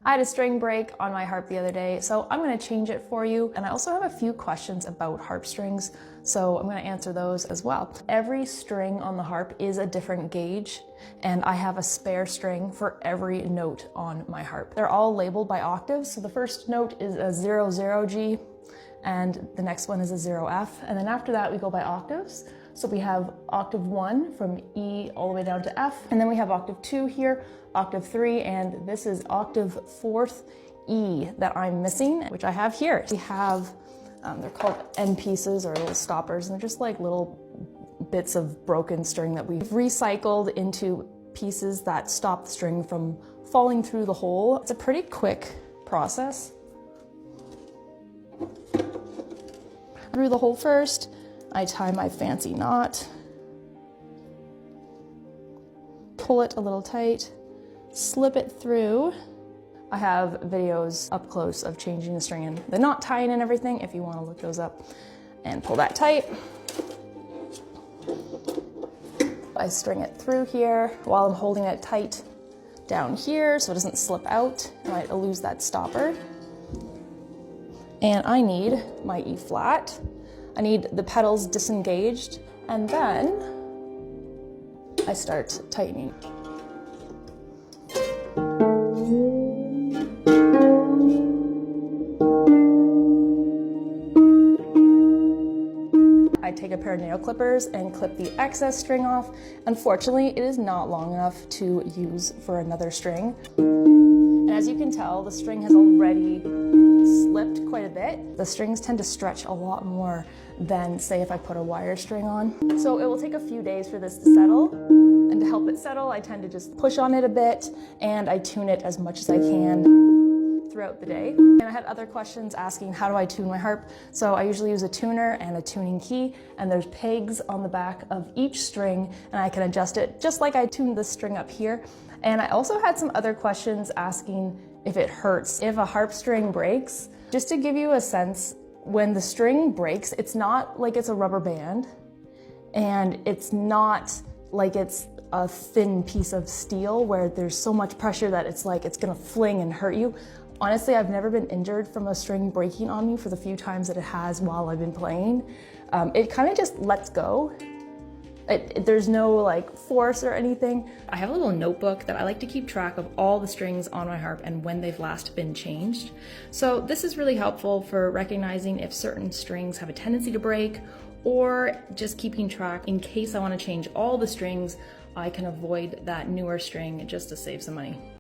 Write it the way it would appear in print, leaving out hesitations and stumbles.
I had a string break on my harp the other day, so I'm going to change it for you. And I also have a few questions about harp strings, so I'm going to answer those as well. Every string on the harp is a different gauge, and I have a spare string for every note on my harp. They're all labeled by octaves, so the first note is a 0, G, and the next one is a 0, F, and then after that we go by octaves. So we have octave 1 from E all the way down to F, and then we have octave 2 here, octave 3, and this is octave 4th E that I'm missing, which I have here. We have, they're called Nend Pieces or little stoppers, and they're just like little bits of broken string that we've recycled into pieces that stop the string from falling through the hole. It's a pretty quick process. Through the hole first, I tie my fancy knot, pull it a little tight, slip it through. I have videos up close of changing the string and the knot tying and everything if you want to look those up, and pull that tight. I string it through here while I'm holding it tight down here so it doesn't slip out and I lose that stopper. And I need my E flat. I need the pedals disengaged, and then I start tightening. I take a pair of nail clippers and clip the excess string off. Unfortunately, it is not long enough to use for another string. And as you can tell, the string has already slipped quite a bit. The strings tend to stretch a lot more than, say, if I put a wire string on. So it will take a few days for this to settle. And to help it settle, I tend to just push on it a bit and I tune it as much as I can throughout the day. And I had other questions asking, how do I tune my harp? So I usually use a tuner and a tuning key, and there's pegs on the back of each string, and I can adjust it just like I tuned this string up here. And I also had some other questions asking if it hurts if a harp string breaks. Just to give you a sense, when the string breaks, it's not like it's a rubber band, and it's not like it's a thin piece of steel where there's so much pressure that it's like it's gonna fling and hurt you. Honestly, I've never been injured from a string breaking on me for the few times that it has while I've been playing. It kind of just lets go. There's no like force or anything. I have a little notebook that I like to keep track of all the strings on my harp and when they've last been changed. So this is really helpful for recognizing if certain strings have a tendency to break, or just keeping track in case I want to change all the strings, I can avoid that newer string just to save some money.